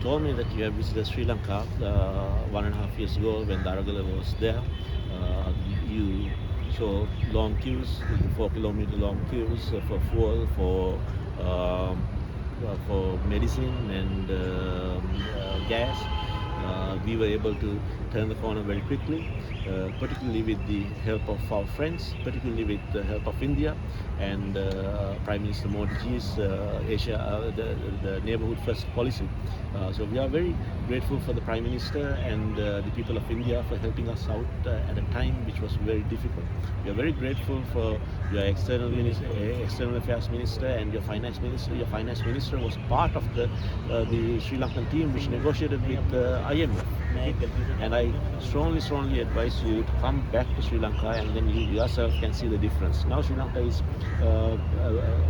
told me that you have visited Sri Lanka 1.5 years ago when Daragala was there. You saw long queues, 4 kilometer long queues for fuel, um, for medicine and gas. We were able to turn the corner very quickly, particularly with the help of our friends, particularly with the help of India and Prime Minister Modi's the neighborhood first policy. So we are very grateful for the Prime Minister and the people of India for helping us out at a time which was very difficult. We are very grateful for your external affairs minister and your finance minister. Your finance minister was part of the Sri Lankan team which negotiated with IMF. And I strongly advise you to come back to Sri Lanka, and then you yourself can see the difference. Now Sri Lanka is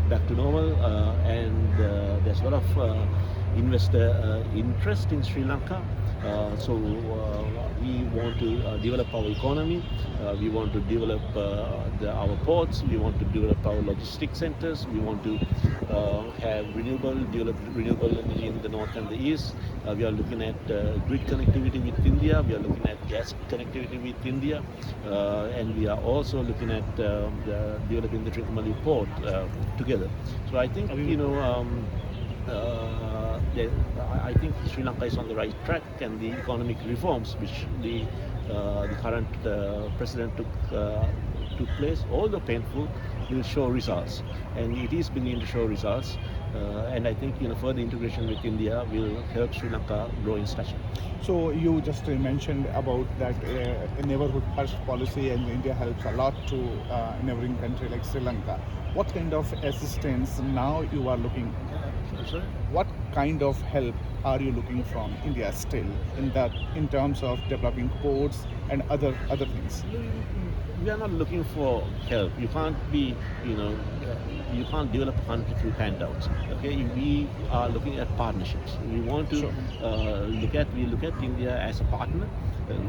back to normal, and there's a lot of investor interest in Sri Lanka. So we want to develop our economy. We want to develop our ports. We want to develop our logistic centers. We want to have develop renewable energy in the north and the east. We are looking at grid connectivity with India. We are looking at gas connectivity with India, and we are also looking at developing the Trincomalee port together. So I think I think Sri Lanka is on the right track, and the economic reforms which the current president took place, although painful, will show results, and it is beginning to show results. And I think further integration with India will help Sri Lanka grow in stature. So you just mentioned about that neighborhood first policy, and India helps a lot to neighboring country like Sri Lanka. What kind of assistance now you are looking? Sorry? What kind of help are you looking from India still in terms of developing ports and other things? We are not looking for help. You can't you can't develop a country through handouts. Okay, we are looking at partnerships. We want to look at India as a partner.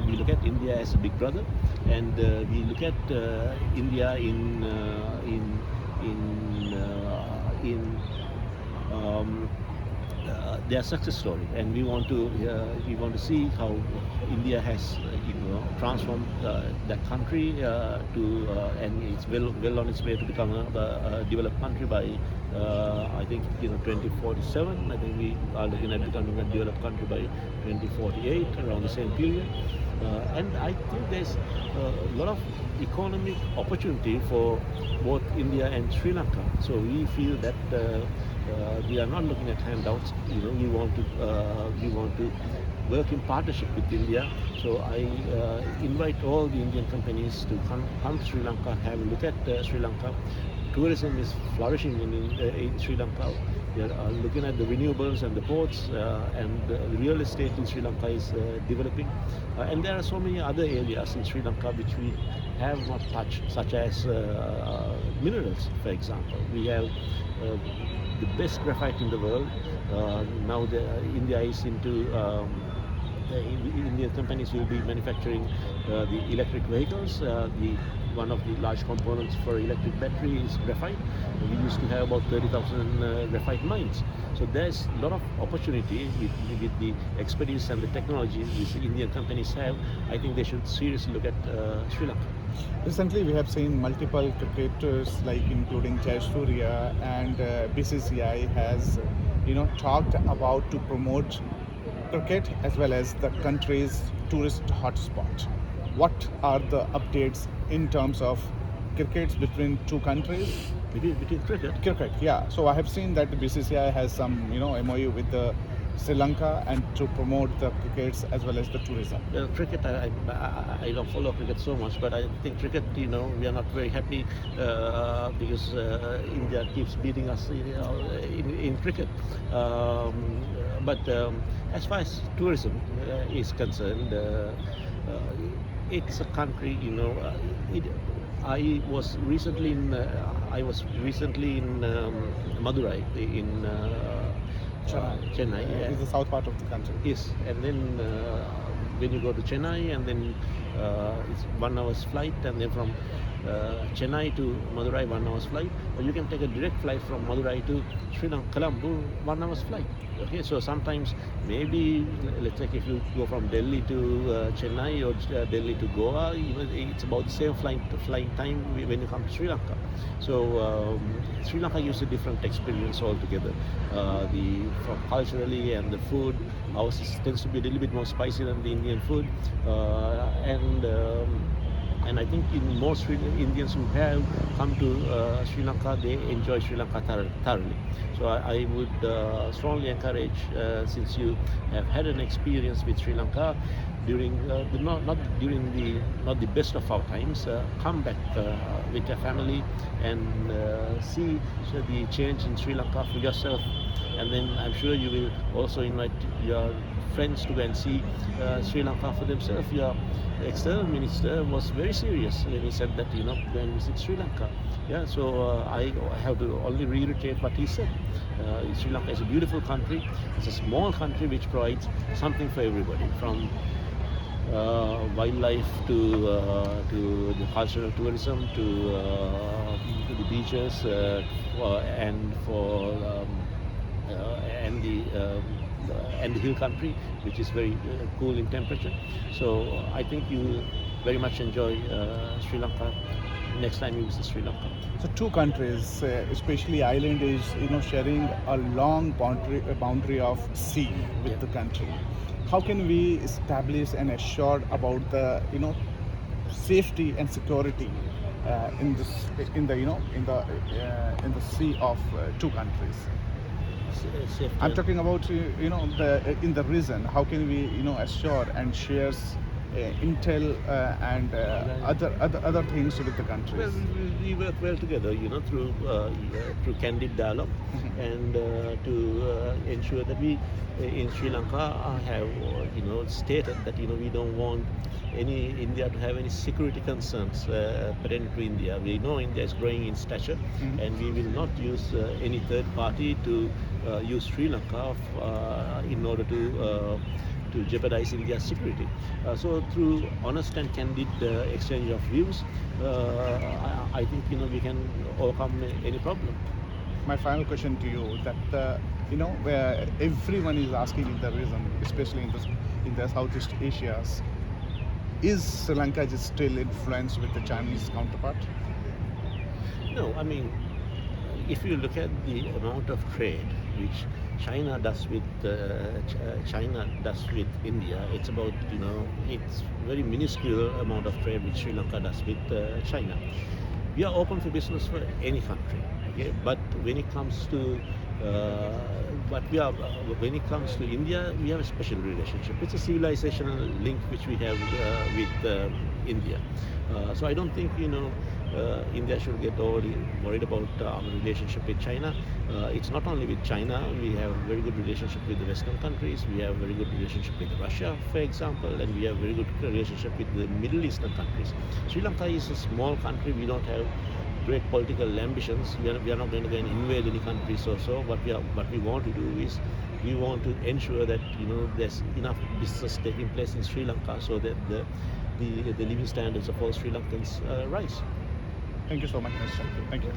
We look at India as a big brother, and we look at India in their success story, and we want to see how India has transformed that country and it's well on its way to become a developed country by I think 2047. I think we are looking at becoming a developed country by 2048, around the same period. And I think there's a lot of economic opportunity for both India and Sri Lanka. So we feel that we are not looking at handouts. We want to work in partnership with India. So I invite all the Indian companies to come to Sri Lanka, have a look at Sri Lanka. Tourism is flourishing in Sri Lanka. We are looking at the renewables and the ports, and the real estate in Sri Lanka is developing. And there are so many other areas in Sri Lanka which we have not touched, such as minerals, for example. We have the best graphite in the world. Now India is into the Indian companies will be manufacturing the electric vehicles. One of the large components for electric battery is graphite. We used to have about 30,000 graphite mines. So there's a lot of opportunity with the expertise and the technology which Indian companies have. I think they should seriously look at Sri Lanka. Recently, we have seen multiple cricketers, like including Surya, and BCCI has, talked about to promote cricket as well as the country's tourist hotspot. What are the updates in terms of crickets between two countries? Between cricket? Cricket, yeah. So I have seen that the BCCI has some, MOU with the Sri Lanka and to promote the crickets as well as the tourism. Well, cricket, I don't follow cricket so much, but I think cricket, we are not very happy because India keeps beating us in cricket. But as far as tourism is concerned, it's a country, I was recently in Madurai in Chennai. It's the south part of the country. Yes, and then when you go to Chennai, and then it's 1 hour's flight, and then from Chennai to Madurai 1 hour's flight. Or you can take a direct flight from Madurai to Sri Lanka, Colombo, 1 hour's flight. Okay, so sometimes maybe let's say if you go from Delhi to Chennai or Delhi to Goa, it's about the same flying time when you come to Sri Lanka. So Sri Lanka gives a different experience altogether. The from culturally and the food, ours tends to be a little bit more spicy than the Indian food, and I think in most Indians who have come to Sri Lanka, they enjoy Sri Lanka thoroughly. So I would strongly encourage, since you have had an experience with Sri Lanka during not during the not the best of our times, come back with your family and see the change in Sri Lanka for yourself, and then I'm sure you will also invite your friends to go and see Sri Lanka for themselves. Your external minister was very serious when he said that go and visit Sri Lanka. Yeah, so I have to only reiterate what he said. Sri Lanka is a beautiful country. It's a small country which provides something for everybody, from wildlife to the cultural tourism to the beaches and for and the hill country, which is very cool in temperature. So I think you will very much enjoy Sri Lanka next time you visit Sri Lanka. So two countries, especially island, is sharing a long boundary of sea with Yeah. the country. How can we establish and assure about the safety and security in this in the sea of two countries? Safety. I'm talking about the in the region. How can we assure and shares intel and other things with the Well, countries? we work well together, through candid dialogue, Mhm. and to ensure that we in Sri Lanka have stated that we don't want any India to have any security concerns pertaining to India. We know India is growing in stature, Mhm. and we will not use any third party to use Sri Lanka in order to jeopardize India's security. So through honest and candid exchange of views, I think we can overcome any problem. My final question to you, that where everyone is asking in the region, especially in the Southeast Asias, is Sri Lanka just still influenced with the Chinese counterpart? No, I mean, if you look at the amount of trade which China does with India, it's about it's very minuscule amount of trade which Sri Lanka does with China. We are open for business for any country, okay? But when it comes to when it comes to India, we have a special relationship. It's a civilizational link which we have with India. So I don't think India should get overly worried about our relationship with China. It's not only with China. We have a very good relationship with the Western countries. We have a very good relationship with Russia, for example, and we have a very good relationship with the Middle Eastern countries. Sri Lanka is a small country. We don't have great political ambitions. We are not going to go and invade any countries or so. What we want to do is we want to ensure that there's enough business taking place in Sri Lanka so that the living standards of all Sri Lankans rise. Thank you so much, Mr. Thank you.